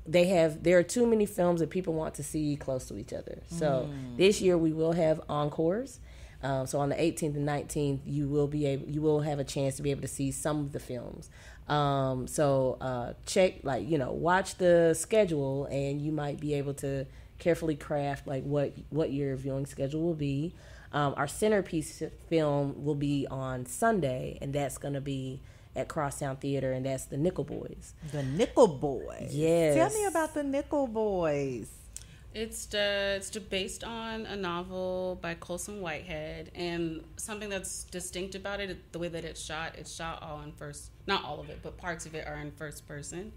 S2: there are too many films that people want to see close to each other. So this year we will have encores. So on the 18th and 19th, you will have a chance to be able to see some of the films. So check, watch the schedule, and you might be able to carefully craft what your viewing schedule will be. Our centerpiece film will be on Sunday, and that's going to be at Crosstown Theater, and that's the Nickel Boys.
S1: The Nickel Boys.
S2: Yes.
S1: Tell me about the Nickel Boys.
S3: It's based on a novel by Colson Whitehead, and something that's distinct about it, the way that it's shot all in first, not all of it, but parts of it are in first person,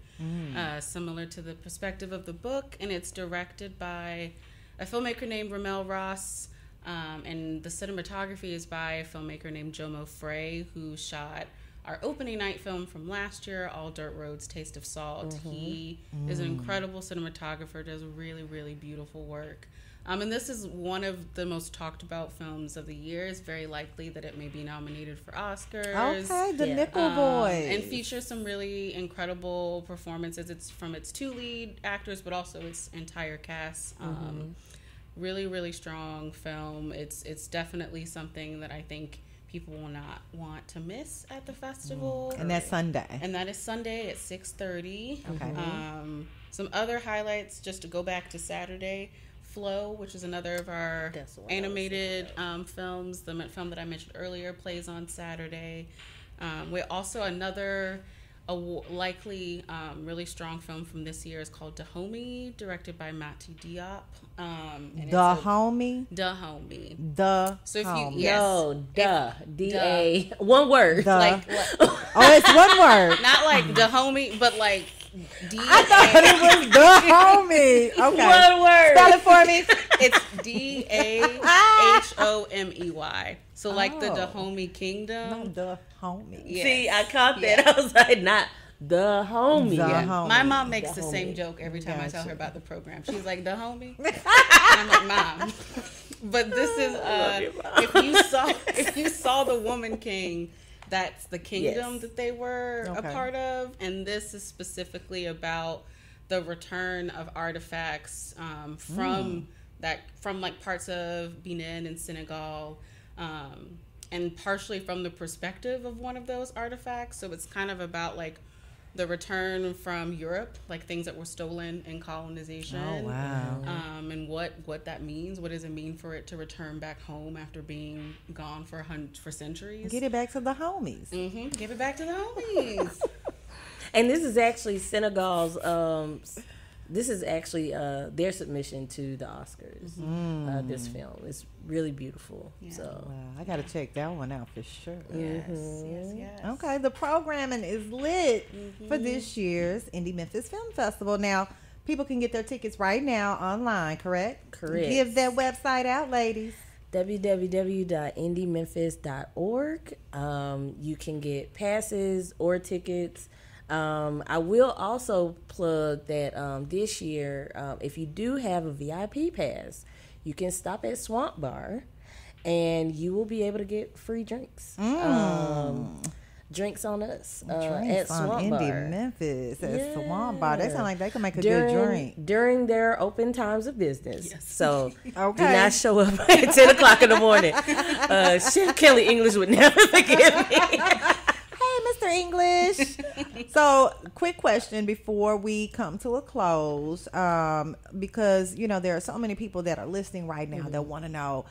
S3: similar to the perspective of the book, and it's directed by a filmmaker named Ramel Ross, and the cinematography is by a filmmaker named Jomo Frey, who shot our opening night film from last year, All Dirt Roads, Taste of Salt. He is an incredible cinematographer, does really, really beautiful work. And this is one of the most talked about films of the year. It's very likely that it may be nominated for Oscars.
S1: Okay, the Nickel Boys.
S3: And features some really incredible performances. It's from its 2 lead actors, but also its entire cast. Really, really strong film. It's definitely something that I think people will not want to miss at the festival.
S1: And that's Sunday.
S3: And that is Sunday at 6:30.
S1: Okay.
S3: Some other highlights, just to go back to Saturday. Flow, which is another of our animated films. The film that I mentioned earlier plays on Saturday. We also likely really strong film from this year is called Dahomey, directed by Mati Diop.
S1: Homie.
S3: Dahomey.
S1: So if you
S2: D-A, one word.
S3: Like
S1: oh, it's one word.
S3: Not like Dahomey, but like D-A.
S1: I thought it was the homie. Okay.
S2: One word.
S1: Spell it for me.
S3: It's Dahomey. So like the Dahomey Kingdom.
S1: Not the homie.
S3: Yes.
S2: See, I caught that. I was like, not the homie.
S1: The homie.
S3: My mom makes the same joke every time I tell her about the program. She's like, the homie? And I'm like, Mom. But this is if you saw The Woman King, that's the kingdom that they were a part of, and this is specifically about the return of artifacts from like parts of Benin and Senegal, and partially from the perspective of one of those artifacts. So it's kind of about like the return from Europe, like things that were stolen in colonization.
S1: Oh, wow.
S3: And what that means. What does it mean for it to return back home after being gone for centuries?
S1: Get it back to the homies.
S3: Give it back to the homies.
S2: And this is actually Senegal's. This is actually their submission to the Oscars. This film, it's really beautiful.
S3: Yeah.
S2: So
S1: Wow, I got to check that one out for sure.
S3: Yes.
S1: Okay, the programming is lit for this year's Indie Memphis Film Festival. Now, people can get their tickets right now online, correct?
S2: Correct.
S1: Give that website out, ladies.
S2: www.indiememphis.org. You can get passes or tickets. I will also plug that this year, if you do have a VIP pass, you can stop at Swamp Bar and you will be able to get free drinks. Drinks on us at Swamp
S1: Indie
S2: Bar.
S1: Memphis at Swamp Bar. They sound like they can make a good drink.
S2: During their open times of business.
S3: Yes.
S2: So do not show up at 10 o'clock in the morning. Chef Kelly English would never forgive me.
S1: Hey, Mr. English. So, quick question before we come to a close, because, you know, there are so many people that are listening right now that want to know,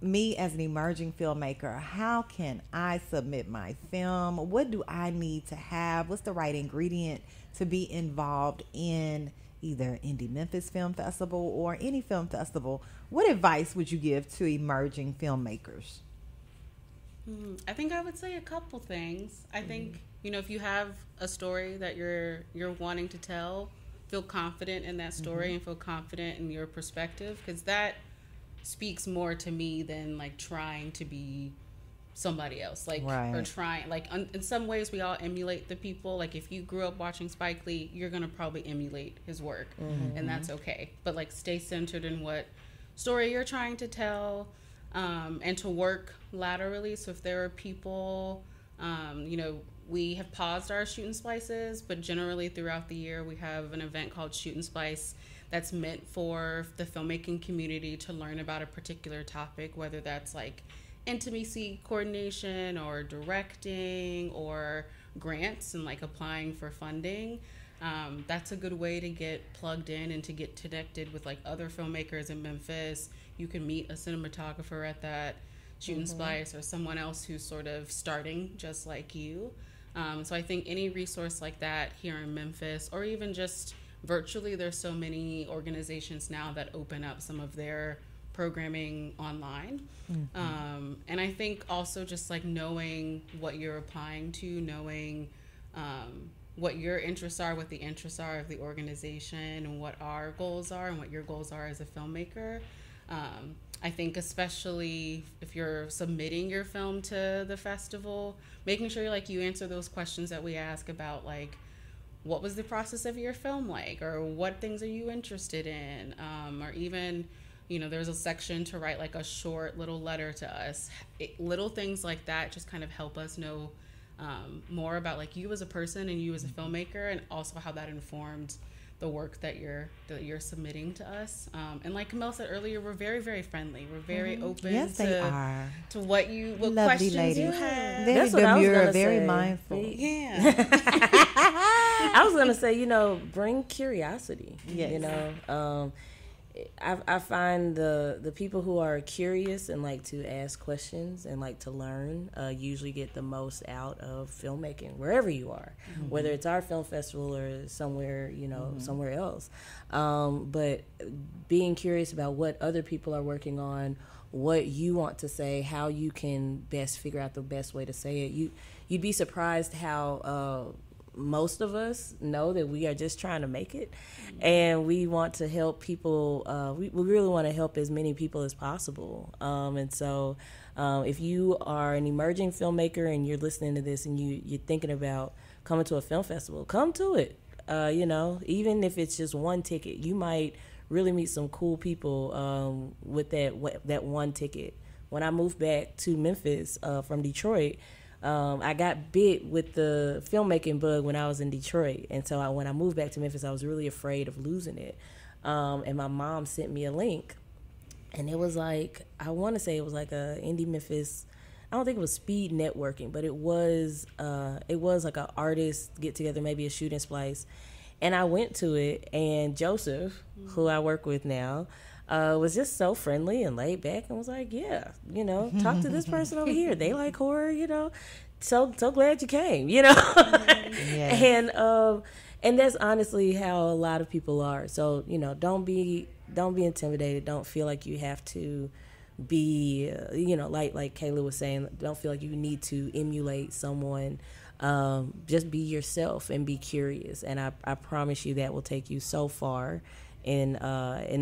S1: me as an emerging filmmaker, how can I submit my film? What do I need to have? What's the right ingredient to be involved in either Indie Memphis Film Festival or any film festival? What advice would you give to emerging filmmakers?
S3: I think I would say a couple things. I think, you know, if you have a story that you're wanting to tell, feel confident in that story and feel confident in your perspective, because that speaks more to me than like trying to be somebody else, like or trying like in some ways we all emulate the people. Like if you grew up watching Spike Lee, you're gonna probably emulate his work, and that's okay. But like stay centered in what story you're trying to tell. And to work laterally. So if there are people, you know, we have paused our Shoot and Splices, but generally throughout the year we have an event called Shoot and Splice that's meant for the filmmaking community to learn about a particular topic, whether that's like intimacy coordination or directing or grants and like applying for funding. That's a good way to get plugged in and to get connected with like other filmmakers in Memphis. You can meet a cinematographer at that Shoot and Splice or someone else who's sort of starting just like you. So I think any resource like that here in Memphis, or even just virtually, there's so many organizations now that open up some of their programming online. And I think also just like knowing what you're applying to, knowing what your interests are, what the interests are of the organization, and what our goals are and what your goals are as a filmmaker. I think especially if you're submitting your film to the festival, making sure like you answer those questions that we ask about like, what was the process of your film like, or what things are you interested in, or even, you know, there's a section to write like a short little letter to us. Little things like that just kind of help us know more about like you as a person and you as a filmmaker, and also how that informed the work that you're submitting to us. And like Kimel said earlier, we're very, very friendly. We're very open to what
S1: Lovely
S3: questions
S1: ladies.
S3: you have.
S1: Very demure, very mindful.
S3: Yeah.
S2: I was gonna say, you know, bring curiosity.
S1: Yes.
S2: You know, I find the people who are curious and like to ask questions and like to learn usually get the most out of filmmaking wherever you are, whether it's our film festival or somewhere, you know, somewhere else. But being curious about what other people are working on, what you want to say, how you can best figure out the best way to say it. You'd be surprised how most of us know that we are just trying to make it, and we want to help people. We really want to help as many people as possible. And so if you are an emerging filmmaker and you're listening to this and you're thinking about coming to a film festival, come to it. You know, even if it's just one ticket, you might really meet some cool people with that one ticket. When I moved back to Memphis from Detroit, I got bit with the filmmaking bug when I was in Detroit. And so when I moved back to Memphis, I was really afraid of losing it. And my mom sent me a link. And it was like, I want to say it was like a Indie Memphis, I don't think it was speed networking, but it was like an artist get together, maybe a shoot and splice. And I went to it, and Joseph, who I work with now, was just so friendly and laid back and was like, yeah, you know, talk to this person over here. They like horror, you know. So glad you came, you know.
S1: Yes.
S2: And that's honestly how a lot of people are. So, you know, don't be intimidated. Don't feel like you have to be, you know, like Kayla was saying, don't feel like you need to emulate someone. Just be yourself and be curious. And I promise you that will take you so far in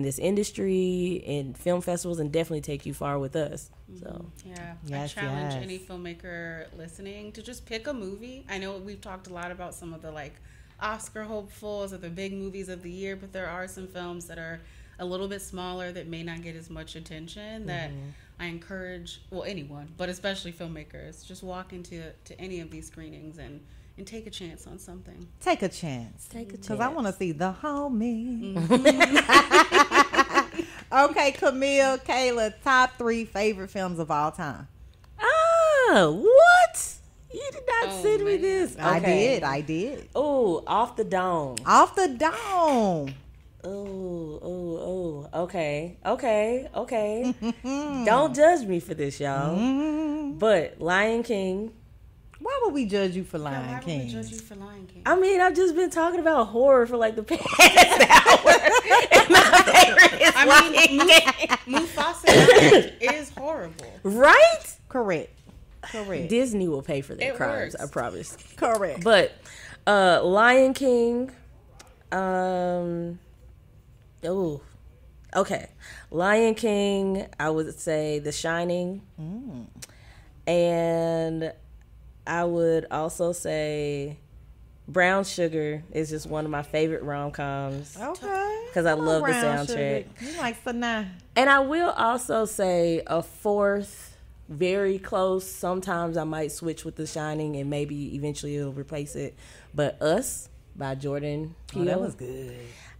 S2: this industry, in film festivals, and definitely take you far with us. So
S3: I challenge any filmmaker listening to just pick a movie. I know we've talked a lot about some of the like Oscar hopefuls or the big movies of the year, but there are some films that are a little bit smaller that may not get as much attention that I encourage, well, anyone, but especially filmmakers, just walk into any of these screenings and take a chance on something.
S1: Take a chance. Because I want to see the homie. Okay, Kimel, Kayla, top 3 favorite films of all time.
S2: Oh, what? You did not send me this.
S1: Okay. I did.
S2: Oh, Off the Dome.
S1: Off the Dome.
S2: Oh, okay. Don't judge me for this, y'all. But Lion King.
S1: Why would we judge you for Lion King?
S3: Why would we judge you for Lion King?
S2: I mean, I've just been talking about horror for like the past hour. And my favorite is Lion King.
S3: Mufasa is horrible.
S2: Right?
S1: Correct.
S2: Disney will pay for their crimes,
S3: works.
S2: I promise.
S1: Correct.
S2: But Lion King, okay. Lion King, I would say The Shining. And I would also say Brown Sugar is just one of my favorite rom-coms.
S1: Okay.
S2: Because I love the
S1: Brown
S2: soundtrack.
S1: Sugar. You like Sanaa.
S2: And I will also say a fourth, very close. Sometimes I might switch with The Shining and maybe eventually it'll replace it. But Us by Jordan Peele.
S1: That was good.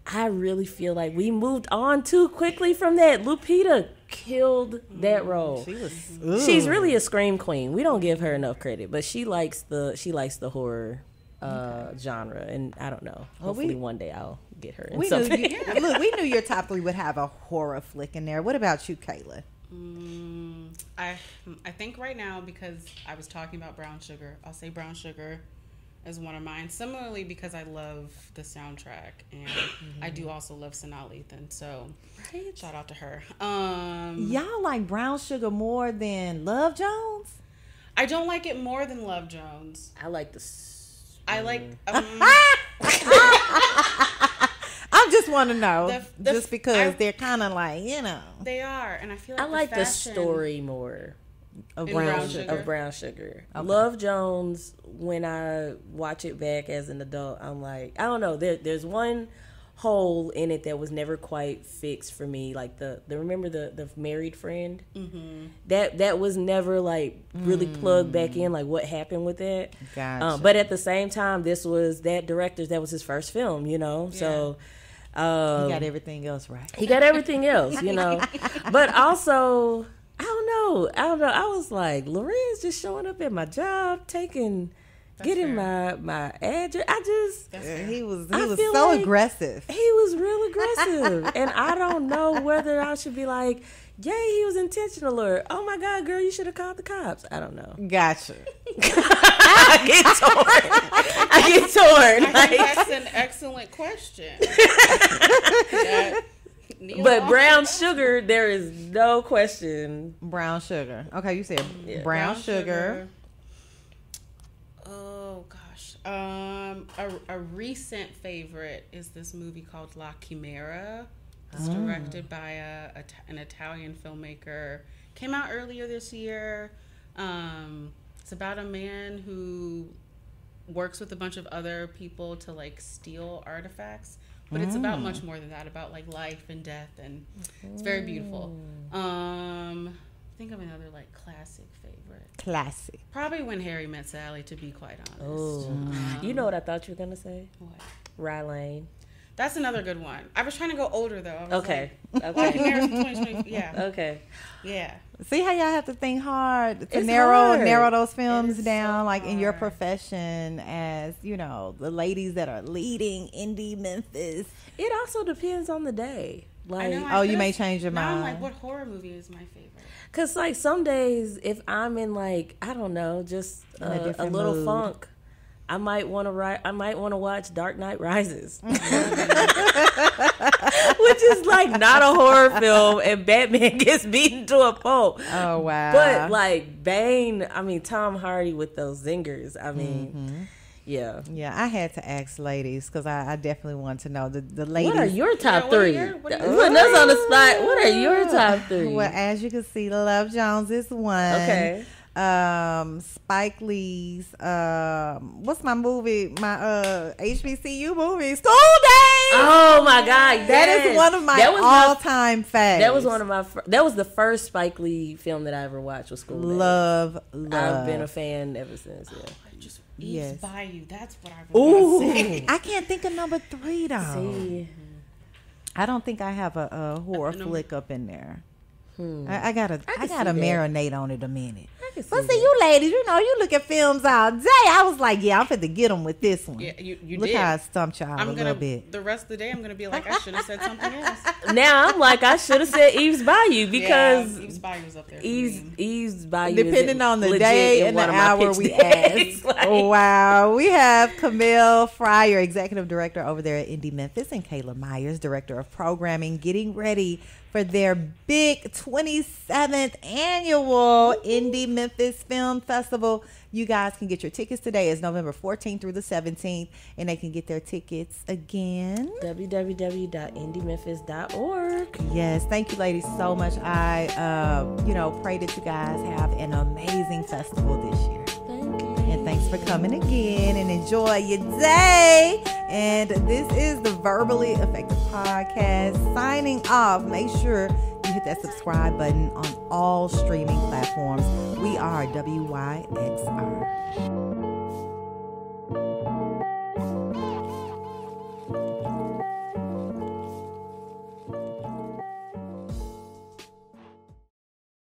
S2: I really feel like we moved on too quickly from that. Lupita killed that role. She's really a scream queen. We don't give her enough credit, but she likes the horror genre, and I don't know. Hopefully one day I'll get her in something.
S1: Look, we knew your top 3 would have a horror flick in there. What about you, Kayla?
S3: I think right now, because I was talking about Brown Sugar, I'll say Brown Sugar is one of mine. Similarly, because I love the soundtrack, and I do also love Sanaa Lathan. So, shout out to her.
S1: Y'all like Brown Sugar more than Love Jones?
S3: I don't like it more than Love Jones.
S2: I like the.
S3: I like.
S1: I'm just just want to know, just because they're kind of like,
S3: they are, and I feel like
S2: I like the story more
S1: of
S3: Brown Sugar.
S2: of Brown Sugar.
S1: Okay.
S2: Love Jones. When I watch it back as an adult, I'm like, I don't know. There's one hole in it that was never quite fixed for me. Like the remember the married friend. Mm-hmm. That was never like really plugged back in. Like what happened with that?
S1: Gotcha.
S2: But at the same time, this was that director's. That was his first film. So.
S1: He got everything else right.
S2: He got everything else, But also, I don't know. I was like, Lorenz just showing up at my job, getting my address.
S1: He was
S2: I
S1: so
S2: feel like
S1: aggressive.
S2: He was real aggressive, and I don't know whether I should be like, yay, he was intentional, or oh my God, girl, you should have called the cops. I don't know.
S1: Gotcha.
S2: I get torn.
S3: I think that's an excellent question.
S2: But Brown Sugar, there is no question.
S1: Brown Sugar. Okay, you said brown sugar.
S3: Oh gosh, a recent favorite is this movie called La Chimera. It's directed by an Italian filmmaker. Came out earlier this year. It's about a man who works with a bunch of other people to like steal artifacts, but it's about much more than that. About like life and death, and it's very beautiful. Think of another like classic favorite.
S1: Classic.
S3: Probably When Harry Met Sally, to be quite honest.
S2: Oh, you know what I thought you were gonna say?
S3: What?
S2: Rye Lane.
S3: That's another good one. I was trying to go older though. I was
S2: Okay.
S3: Like, Chimera's 2020. Yeah.
S2: Okay.
S3: Yeah.
S1: See how y'all have to think hard to
S2: It's
S1: narrow
S2: hard.
S1: those films
S3: It is
S1: down,
S3: so
S1: like in your
S3: hard.
S1: profession as, the ladies that are leading Indie Memphis.
S2: It also depends on the day.
S3: I know.
S2: Like,
S1: Oh, you
S3: feel-
S1: may change your
S3: now
S1: mind.
S3: I'm like, what horror movie is my favorite?
S2: cause like some days, if I'm in like I don't know, just
S1: In a
S2: a
S1: different
S2: little
S1: mood.
S2: funk, I might want to watch Dark Knight Rises, which is like not a horror film, and Batman gets beaten to a pulp.
S1: Oh, wow.
S2: But like Bane, Tom Hardy with those zingers. Yeah.
S1: Yeah, I had to ask ladies because I definitely want to know the ladies.
S2: What are your top
S3: what are
S2: three?
S3: your- what are
S2: Putting
S3: your-
S2: us on the spot. What are your top three?
S1: Well, as you can see, Love Jones is one.
S2: Okay.
S1: Spike Lee's what's my movie? My HBCU movie, School Days.
S2: Oh my God,
S1: That
S2: yes.
S1: is one of my
S2: That was
S1: all-time faves.
S2: That was one of my. That was the first Spike Lee film that I ever watched. Was School Days.
S1: Love.
S2: I've been a fan ever since. Yeah.
S3: Just
S1: Yes.
S3: Eve's Bayou. That's what I was gonna say.
S1: I can't think of number 3 though.
S2: See,
S1: I don't think I have a horror
S3: No.
S1: flick up in there. I gotta
S2: can see
S1: marinate on it a minute.
S2: can see
S1: But see,
S2: that.
S1: you ladies, you look at films all day. I was like, yeah, I'm finna get them with this one.
S3: Yeah, you
S1: Look
S3: did.
S1: how I stumped y'all a little bit.
S3: The rest of the day, I'm gonna be like, I should have said something else.
S2: now I'm like I should have said Eve's Bayou because
S3: Eve's Bayou was up there. For
S2: Eve's
S3: me.
S2: Eve's Bayou.
S1: Depending
S2: is
S1: on the
S2: legit
S1: day
S2: in
S1: and the
S2: one of my
S1: hour
S2: pitch
S1: we
S2: days.
S1: ask.
S2: Like,
S1: Wow. We have Kimel Fryer, executive director over there at Indie Memphis, and Kayla Myers, director of programming, getting ready for their big 27th annual Indie Memphis Film Festival. You guys can get your tickets today. It's November 14th through the 17th, and they can get their tickets again.
S2: www.indiememphis.org.
S1: Yes, thank you, ladies, so much. I, pray that you guys have an amazing festival this year.
S2: Thank you.
S1: And thanks for coming again, and enjoy your day. And this is the Verbally Effective Podcast signing off. Make sure you hit that subscribe button on all streaming platforms. We are WYXR.